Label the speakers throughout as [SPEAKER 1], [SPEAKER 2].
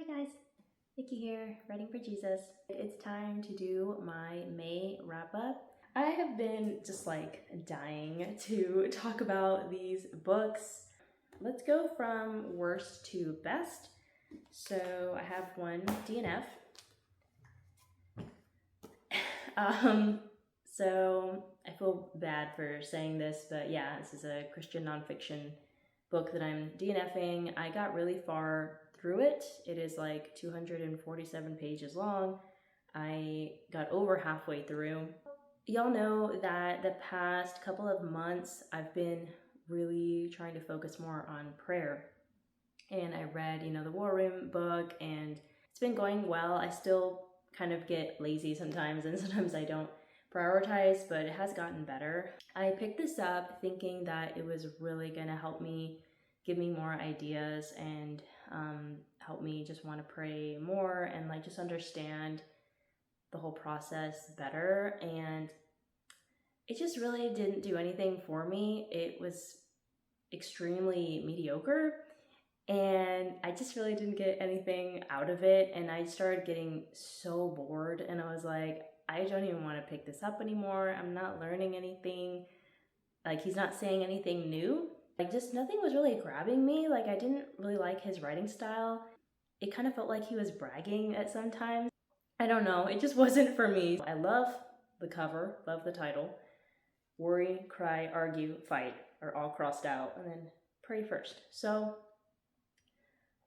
[SPEAKER 1] guys, Nikki here, writing for Jesus. It's time to do my May wrap up. I have been just like dying to talk about these books. Let's go from worst to best. So I have one DNF. So I feel bad for saying this, but yeah, this is a Christian nonfiction book that I'm DNFing. I got really far through it. It is like 247 pages long. I got over halfway through. Y'all know that the past couple of months I've been really trying to focus more on prayer. And I read, the War Room book, and it's been going well. I still kind of get lazy sometimes, and sometimes I don't prioritize, but it has gotten better. I picked this up thinking that it was really gonna help me, give me more ideas, and help me just want to pray more and like just understand the whole process better. And it just really didn't do anything for me. It was extremely mediocre, and I just really didn't get anything out of it. And I started getting so bored, and I was like, I don't even want to pick this up anymore. I'm not learning anything. Like, he's not saying anything new. Like, just nothing was really grabbing me. Like, I didn't really like his writing style. It kind of felt like he was bragging at some times. I don't know. It just wasn't for me. I love the cover, love the title. Worry, cry, argue, fight are all crossed out, and then pray first. So,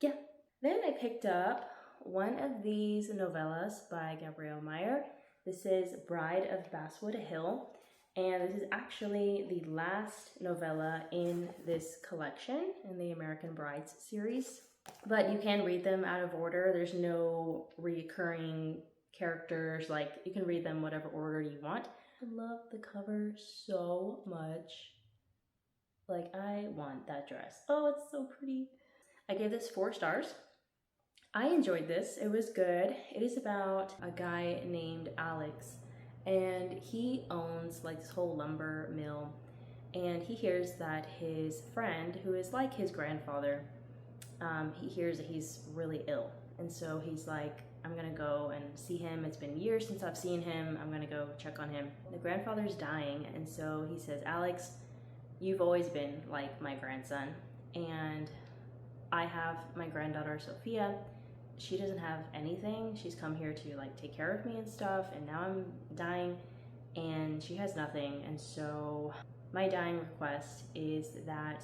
[SPEAKER 1] yeah. Then I picked up one of these novellas by Gabrielle Meyer. This is Bride of Basswood Hill. And this is actually the last novella in this collection, in the American Brides series. But you can read them out of order. There's no recurring characters. Like, you can read them whatever order you want. I love the cover so much. Like, I want that dress. Oh, it's so pretty. I gave this 4 stars. I enjoyed this. It was good. It is about a guy named Alex, and he owns like this whole lumber mill, and he hears that his friend, who is like his grandfather, he hears that he's really ill, and so he's like, I'm gonna go and see him. It's been years since I've seen him. I'm gonna go check on him. The grandfather's dying, and so he says, Alex, you've always been like my grandson, and I have my granddaughter Sophia. She doesn't have anything. She's come here to like take care of me and stuff, and now I'm dying and she has nothing. And so my dying request is that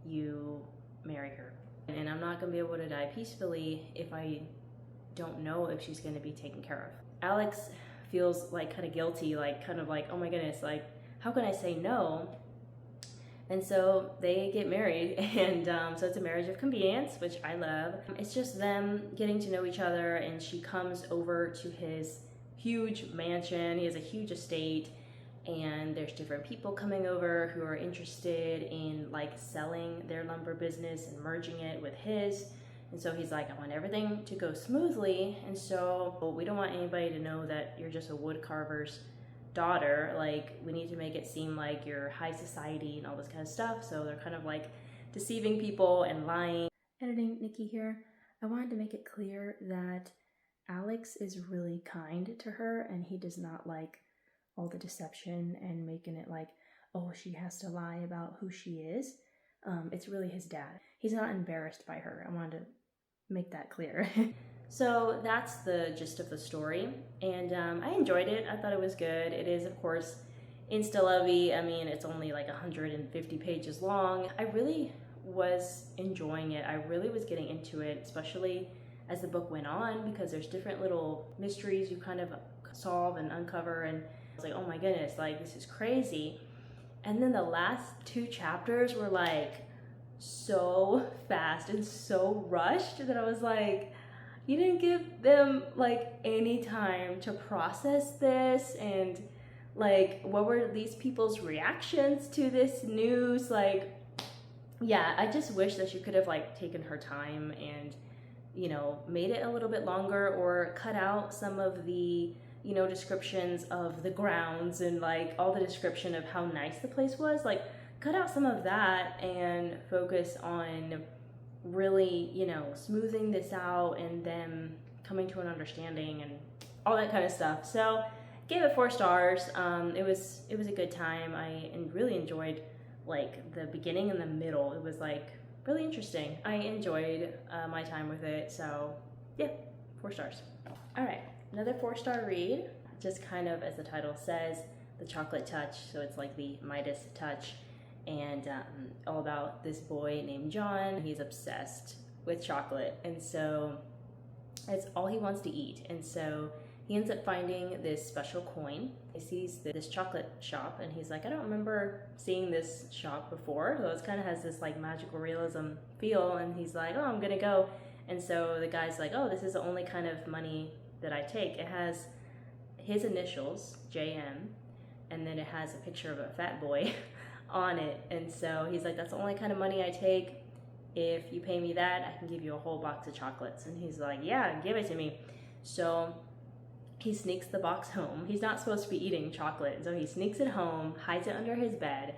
[SPEAKER 1] you marry her. And I'm not gonna be able to die peacefully if I don't know if she's gonna be taken care of. Alex feels like kind of guilty, like kind of like, oh my goodness, like how can I say no? And so they get married, and so it's a marriage of convenience, which I love. It's just them getting to know each other, and she comes over to his huge mansion. He has a huge estate, and there's different people coming over who are interested in like selling their lumber business and merging it with his. And so he's like, I want everything to go smoothly, and so we don't want anybody to know that you're just a wood carver's daughter. Like, we need to make it seem like you're high society and all this kind of stuff. So they're kind of like deceiving people and lying. Editing Nikki here. I wanted to make it clear that Alex is really kind to her, and he does not like all the deception and making it like, oh, she has to lie about who she is. It's really his dad. He's not embarrassed by her. I wanted to make that clear. So that's the gist of the story, and I enjoyed it. I thought it was good. It is, of course, insta-lovey. I mean, it's only like 150 pages long. I really was enjoying it. I really was getting into it, especially as the book went on, because there's different little mysteries you kind of solve and uncover, and I was like, oh my goodness, like this is crazy. And then the last 2 chapters were like so fast and so rushed that I was like, you didn't give them like any time to process this, and like what were these people's reactions to this news? Like, yeah, I just wish that she could have like taken her time and made it a little bit longer, or cut out some of the descriptions of the grounds and like all the description of how nice the place was. Like, cut out some of that and focus on really, smoothing this out and them coming to an understanding and all that kind of stuff. So gave it 4 stars. It was a good time. I really enjoyed like the beginning and the middle. It was like really interesting. I enjoyed my time with it. So yeah, 4 stars. All right, another 4-star read, just kind of as the title says, the chocolate touch. So it's like the Midas touch, and all about this boy named John. He's obsessed with chocolate, and so it's all he wants to eat. And so he ends up finding this special coin. He sees this chocolate shop, and he's like, I don't remember seeing this shop before. So it kind of has this like magical realism feel, and he's like, oh, I'm gonna go. And so the guy's like, oh, this is the only kind of money that I take. It has his initials, JM, and then it has a picture of a fat boy on it. And so he's like, that's the only kind of money I take. If you pay me that, I can give you a whole box of chocolates. And he's like, yeah, give it to me. So he sneaks the box home. He's not supposed to be eating chocolate, so he sneaks it home, hides it under his bed,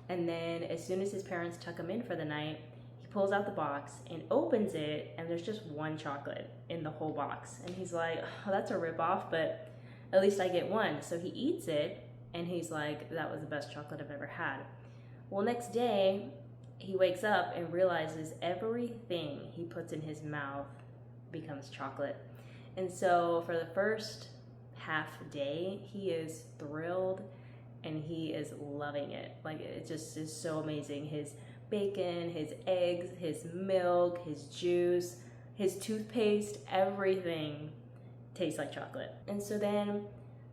[SPEAKER 1] and then as soon as his parents tuck him in for the night, he pulls out the box and opens it, and there's just 1 chocolate in the whole box. And he's like, oh, that's a ripoff, but at least I get 1. So he eats it, and he's like, that was the best chocolate I've ever had. Well, next day, he wakes up and realizes everything he puts in his mouth becomes chocolate. And so for the first half day, he is thrilled and he is loving it. Like, it just is so amazing. His bacon, his eggs, his milk, his juice, his toothpaste, everything tastes like chocolate. And so then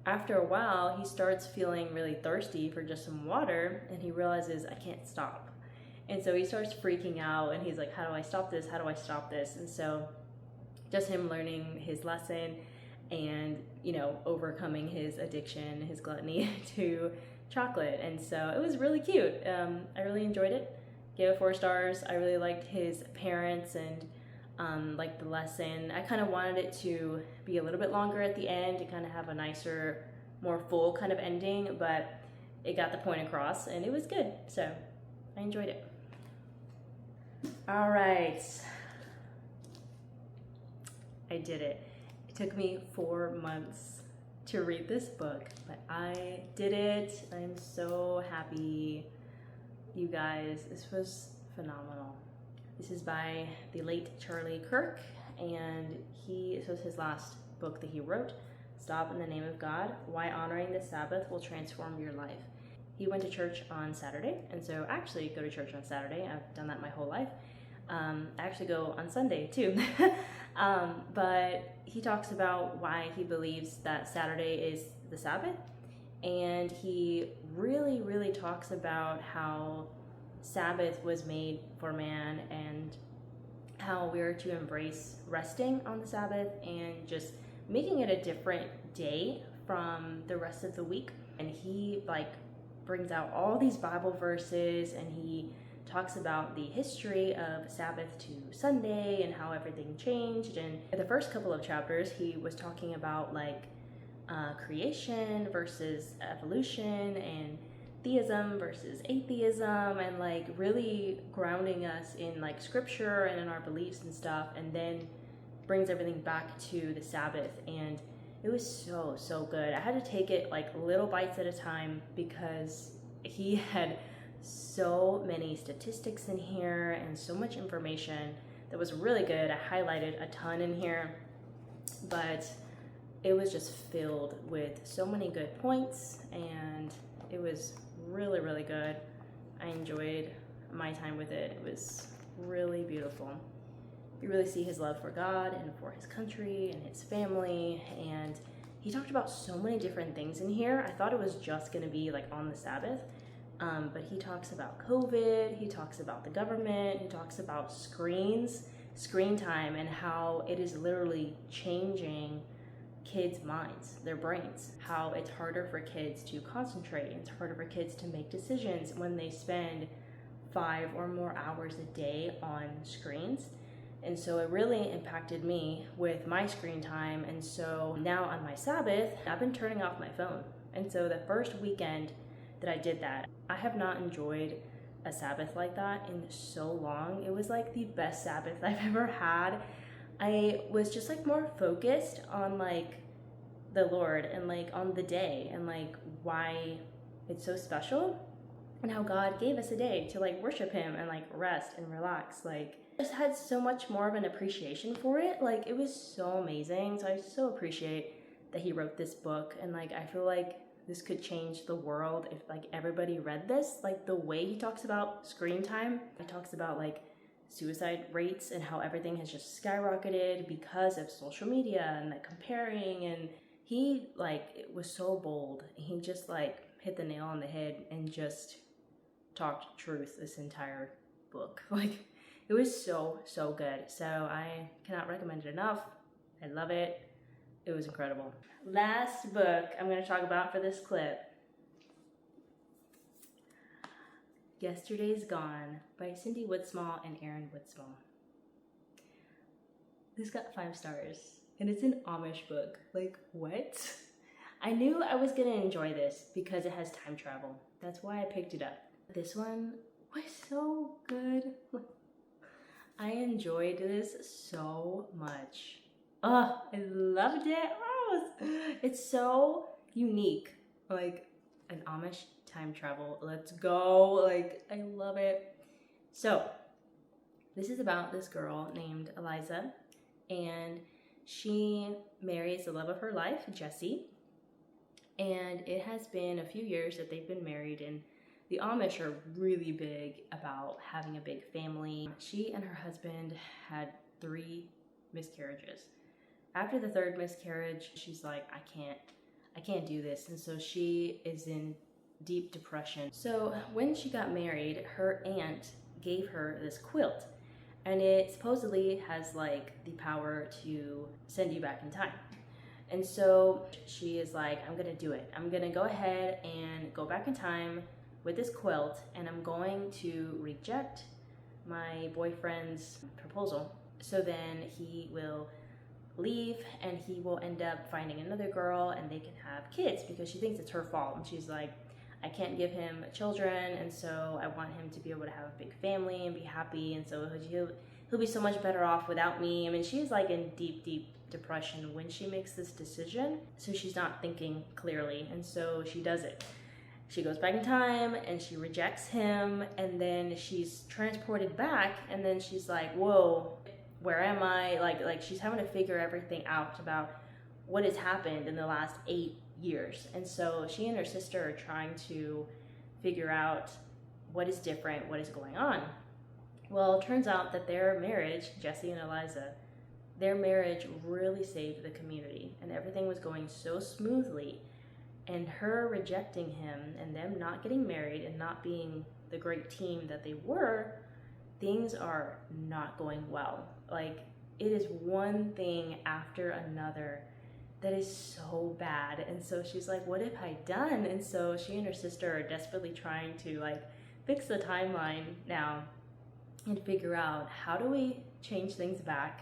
[SPEAKER 1] after a while, he starts feeling really thirsty for just some water, and he realizes, I can't stop. And so he starts freaking out, and he's like, how do I stop this? How do I stop this? And so just him learning his lesson and, overcoming his addiction, his gluttony to chocolate. And so it was really cute. I really enjoyed it. Gave it 4 stars. I really liked his parents and like the lesson. I kind of wanted it to be a little bit longer at the end to kind of have a nicer, more full kind of ending, but it got the point across and it was good. So I enjoyed it. All right. I did it. It took me 4 months to read this book, but I did it. I'm so happy. You guys, this was phenomenal. This is by the late Charlie Kirk, and this was his last book that he wrote, Stop in the Name of God, Why Honoring the Sabbath Will Transform Your Life. He went to church on Saturday, and so I actually go to church on Saturday. I've done that my whole life. I actually go on Sunday too. But he talks about why he believes that Saturday is the Sabbath, and he really, really talks about how Sabbath was made for man and how we're to embrace resting on the Sabbath and just making it a different day from the rest of the week. And he brings out all these Bible verses, and he talks about the history of Sabbath to Sunday and how everything changed. And in the first couple of chapters, he was talking about creation versus evolution and theism versus atheism, and really grounding us in scripture and in our beliefs and stuff, and then brings everything back to the Sabbath. And it was so good. I had to take it little bites at a time because he had so many statistics in here and so much information that was really good. I highlighted a ton in here, but it was just filled with so many good points, and it was really, really good. I enjoyed my time with it. It was really beautiful. You really see his love for God and for his country and his family, and he talked about so many different things in here. I thought it was just going to be on the Sabbath, but he talks about COVID, he talks about the government, he talks about screen time, and how it is literally changing kids' minds, their brains, how it's harder for kids to concentrate, it's harder for kids to make decisions when they spend 5 or more hours a day on screens. And so it really impacted me with my screen time. And so now on my Sabbath, I've been turning off my phone. And so the first weekend that I did that, I have not enjoyed a Sabbath like that in so long. It was like the best Sabbath I've ever had. I was just like more focused on like the Lord and like on the day and like why it's so special and how God gave us a day to like worship him and like rest and relax. Like I just had so much more of an appreciation for it. Like it was so amazing. So I so appreciate that he wrote this book, and like I feel like this could change the world if like everybody read this. Like the way he talks about screen time, he talks about like suicide rates and how everything has just skyrocketed because of social media and like comparing, and he like it was so bold. He just like hit the nail on the head and just talked truth this entire book. Like it was so good. So I cannot recommend it enough. I love it. It was incredible. Last book I'm going to talk about for this clip, Yesterday's Gone by Cindy Woodsmall and Aaron Woodsmall. This got 5 stars and it's an Amish book. Like what? I knew I was going to enjoy this because it has time travel. That's why I picked it up. This one was so good. I enjoyed this so much. Oh, I loved it. Oh, it's so unique. Like an Amish time travel. Let's go. Like, I love it. So, this is about this girl named Eliza, and she marries the love of her life, Jesse. And it has been a few years that they've been married, and the Amish are really big about having a big family. She and her husband had 3 miscarriages. After the 3rd miscarriage, she's like, I can't do this. And so she is in deep depression. So when she got married, her aunt gave her this quilt, and it supposedly has like the power to send you back in time. And so she is like, I'm gonna do it. I'm gonna go ahead and go back in time with this quilt, and I'm going to reject my boyfriend's proposal. So then he will leave and he will end up finding another girl and they can have kids, because she thinks it's her fault. And she's like, I can't give him children, and so I want him to be able to have a big family and be happy, and so he'll be so much better off without me. I mean, she's like in deep depression when she makes this decision, so she's not thinking clearly, and so she does it. She goes back in time and she rejects him, and then she's transported back, and then she's like, whoa, where am I? Like she's having to figure everything out about what has happened in the last 8 years. And so she and her sister are trying to figure out what is different, what is going on. Well, it turns out that their marriage, Jesse and Eliza, their marriage really saved the community, and everything was going so smoothly. And her rejecting him and them not getting married and not being the great team that they were, things are not going well. Like, it is one thing after another that is so bad. And so she's like, what have I done? And so she and her sister are desperately trying to like fix the timeline now and figure out, how do we change things back,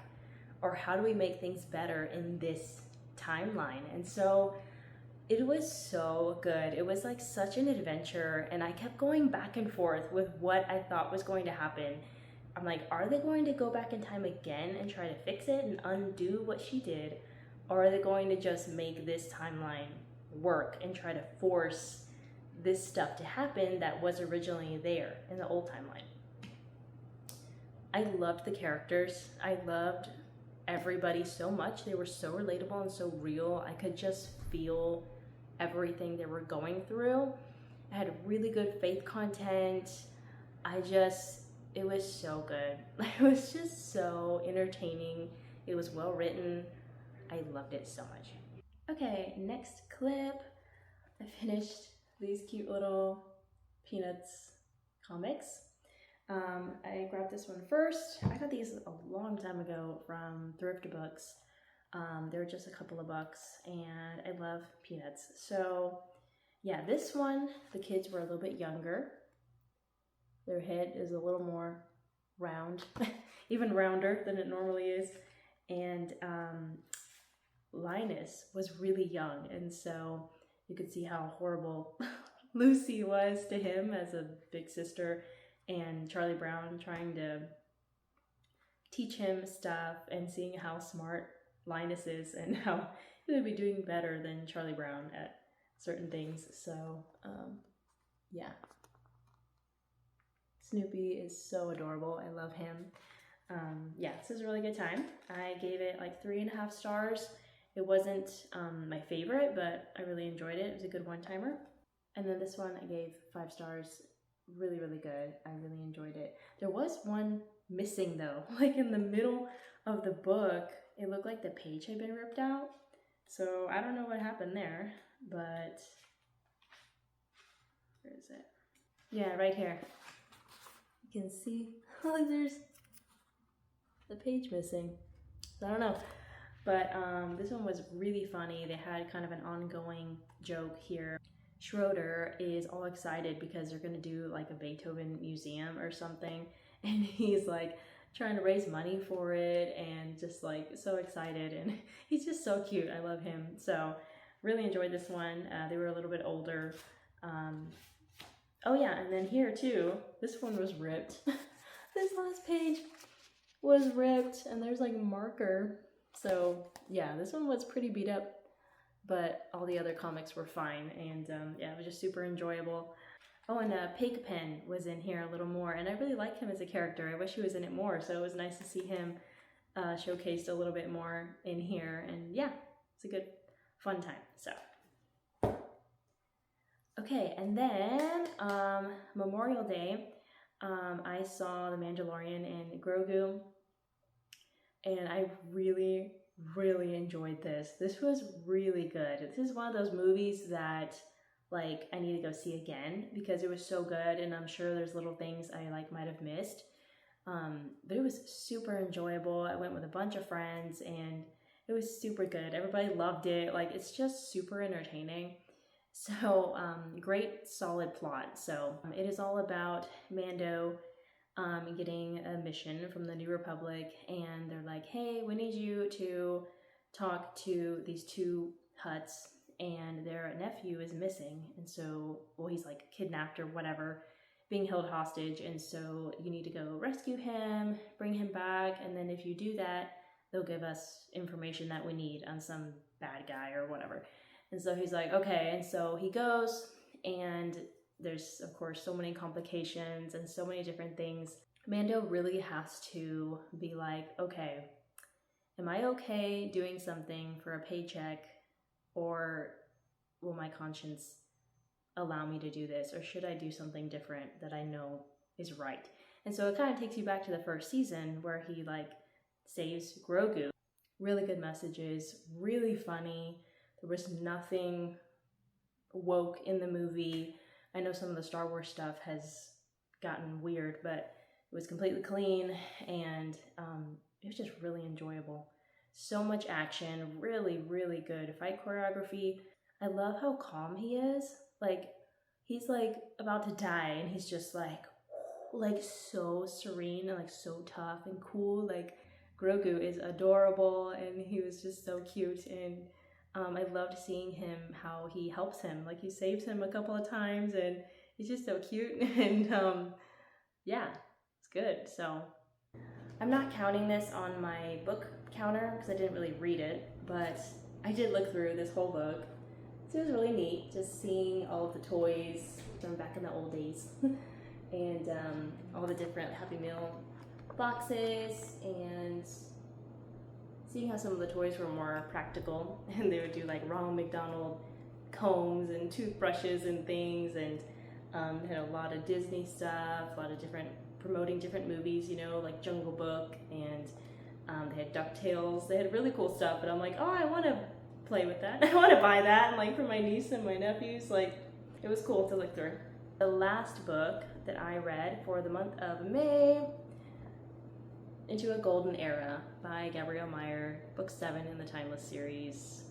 [SPEAKER 1] or how do we make things better in this timeline? And so it was so good. It was like such an adventure, and I kept going back and forth with what I thought was going to happen. I'm like, are they going to go back in time again and try to fix it and undo what she did? Or are they going to just make this timeline work and try to force this stuff to happen that was originally there in the old timeline? I loved the characters. I loved everybody so much. They were so relatable and so real. I could just feel everything they were going through. I had really good faith content. It was so good. It was just so entertaining. It was well written. I loved it so much. Okay, next clip. I finished these cute little Peanuts comics. I grabbed this one first. I got these a long time ago from thrift books. They were just a couple of bucks, and I love Peanuts. So yeah, this one, the kids were a little bit younger. Their head is a little more round, even rounder than it normally is. And Linus was really young, and so you could see how horrible Lucy was to him as a big sister. and Charlie Brown trying to teach him stuff and seeing how smart Linus is and how he would be doing better than Charlie Brown at certain things. So, yeah. Snoopy is so adorable. I love him. Yeah, this is a really good time. I gave it like 3.5 stars. It wasn't my favorite, but I really enjoyed it. It was a good one-timer. And then this one I gave 5 stars. Really, really good. I really enjoyed it. There was one missing though, like in the middle of the book, it looked like the page had been ripped out. So I don't know what happened there, but where is it? Yeah, right here. You can see, like there's the page missing. So I don't know. But this one was really funny. They had kind of an ongoing joke here. Schroeder is all excited because they're gonna do like a Beethoven museum or something, and he's like trying to raise money for it and just like so excited, and he's just so cute. I love him. So really enjoyed this one. They were a little bit older. Oh yeah, and then here too, this one was ripped. This last page was ripped and there's like marker. So yeah, this one was pretty beat up, but all the other comics were fine, and yeah, it was just super enjoyable. Oh, and Pigpen was in here a little more, and I really like him as a character. I wish he was in it more, so it was nice to see him showcased a little bit more in here, and yeah, it's a good, fun time, so. Okay, and then Memorial Day, I saw The Mandalorian and Grogu, and I really enjoyed this. This was really good. This is one of those movies that like I need to go see again because it was so good, and I'm sure there's little things I like might have missed. But it was super enjoyable. I went with a bunch of friends and it was super good. Everybody loved it. Like it's just super entertaining. So great solid plot. So it is all about Mando getting a mission from the New Republic, and they're like, hey, we need you to talk to these 2 Hutts, and their nephew is missing, and so, well, he's like kidnapped or whatever, being held hostage, and so you need to go rescue him, bring him back, and then if you do that, they'll give us information that we need on some bad guy or whatever. And so he's like, okay, and so he goes, and there's, of course, so many complications and so many different things. Mando really has to be like, okay, am I okay doing something for a paycheck, or will my conscience allow me to do this, or should I do something different that I know is right? And so it kind of takes you back to the first season where he like saves Grogu. Really good messages, really funny. There was nothing woke in the movie. I know some of the Star Wars stuff has gotten weird, but it was completely clean, and it was just really enjoyable. So much action, really good fight choreography. I love how calm he is. Like, he's like about to die, and he's just like so serene and like so tough and cool. Like, Grogu is adorable, and he was just so cute, and I loved seeing him, how he helps him. Like, he saves him a couple of times, and he's just so cute, and yeah, it's good. So I'm not counting this on my book counter because I didn't really read it, but I did look through this whole book. So it was really neat just seeing all of the toys from back in the old days and all the different Happy Meal boxes, and seeing how some of the toys were more practical, and they would do like Ronald McDonald combs and toothbrushes and things, and they had a lot of Disney stuff, a lot of different, promoting different movies, you know, like Jungle Book, and they had DuckTales. They had really cool stuff, but I'm like, oh, I want to play with that. I want to buy that, and like for my niece and my nephews, like it was cool to look through. The last book that I read for the month of May, Into a Golden Era by Gabrielle Meyer, book 7 in the Timeless series.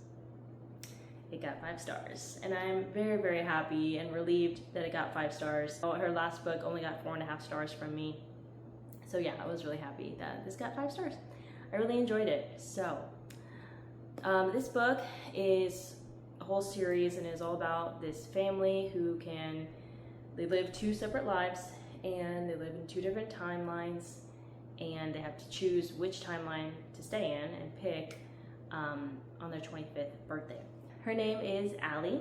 [SPEAKER 1] It got 5 stars, and I'm very happy and relieved that it got 5 stars. Her last book only got 4.5 stars from me, so yeah, I was really happy that this got 5 stars. I really enjoyed it. So this book is a whole series and is all about this family who they live 2 separate lives, and they live in 2 different timelines, and they have to choose which timeline to stay in and pick on their 25th birthday. Her name is Allie,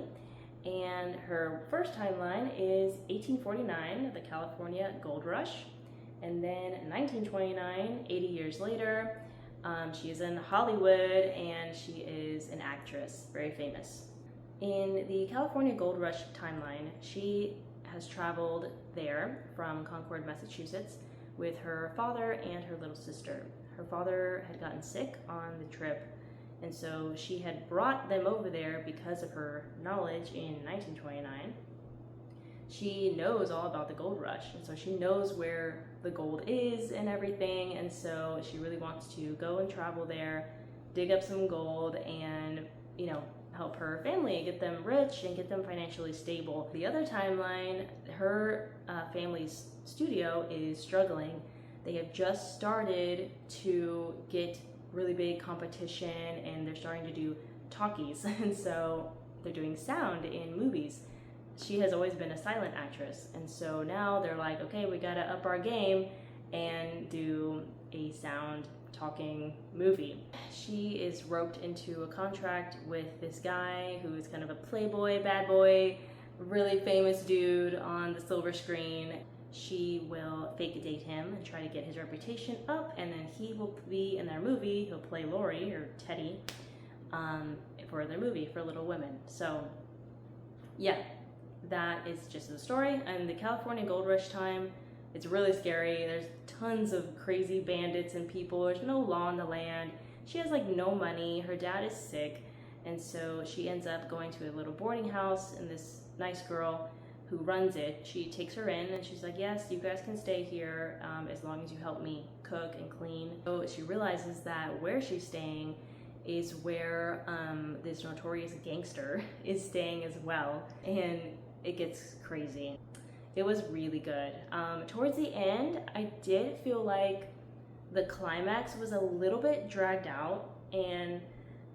[SPEAKER 1] and her first timeline is 1849, the California Gold Rush, and then 1929, 80 years later, she is in Hollywood and she is an actress, very famous. In the California Gold Rush timeline, she has traveled there from Concord, Massachusetts with her father and her little sister. Her father had gotten sick on the trip, and so she had brought them over there because of her knowledge in 1929. She knows all about the gold rush, and so she knows where the gold is and everything, and so she really wants to go and travel there, dig up some gold, and, you know, help her family, get them rich and get them financially stable. The other timeline, her family's studio is struggling. They have just started to get really big competition, and they're starting to do talkies, and so they're doing sound in movies. She has always been a silent actress, and so now they're like, okay, we gotta up our game and do a sound talking movie. She is roped into a contract with this guy who is kind of a playboy, bad boy, really famous dude on the silver screen. She will fake date him and try to get his reputation up, and then he will be in their movie. He'll play Lori or Teddy for their movie for Little Women. So yeah, that is just the story. And the California Gold Rush time, it's really scary. There's tons of crazy bandits and people. There's no law in the land. She has like no money. Her dad is sick, and so she ends up going to a little boarding house, and this nice girl who runs it, she takes her in, and she's like, yes, you guys can stay here as long as you help me cook and clean. So she realizes that where she's staying is where this notorious gangster is staying as well, and it gets crazy. It was really good. Towards the end, I did feel like the climax was a little bit dragged out, and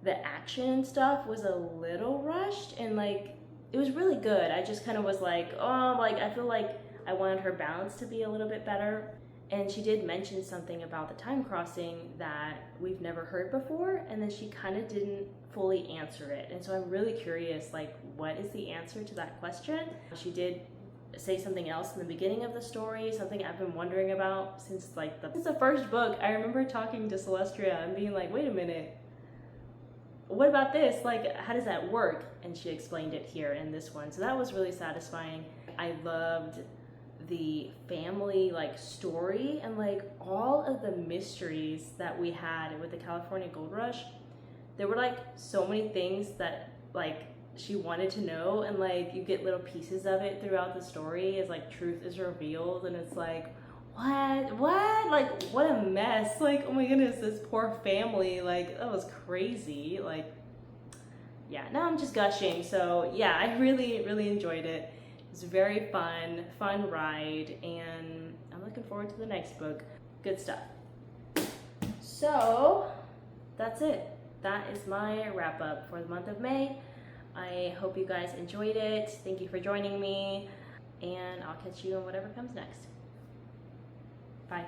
[SPEAKER 1] the action and stuff was a little rushed, and like, it was really good. I just kind of was like, oh, like, I feel like I wanted her balance to be a little bit better. And she did mention something about the time crossing that we've never heard before, and then she kind of didn't fully answer it. And so I'm really curious, like, what is the answer to that question? She did say something else in the beginning of the story, something I've been wondering about since the first book. I remember talking to Celestria and being like, wait a minute, what about this? Like, how does that work? And she explained it here in this one. So that was really satisfying. I loved the family like story and like all of the mysteries that we had with the California Gold Rush. There were like so many things that like she wanted to know, and like you get little pieces of it throughout the story as like truth is revealed, and it's like, what, like, what a mess. Like, oh my goodness, this poor family, like, that was crazy. Like, yeah, now I'm just gushing. So yeah, I really enjoyed it. It was a very fun ride, and I'm looking forward to the next book. Good stuff. So that's it. That is my wrap up for the month of May. I hope you guys enjoyed it. Thank you for joining me, and I'll catch you on whatever comes next. Bye.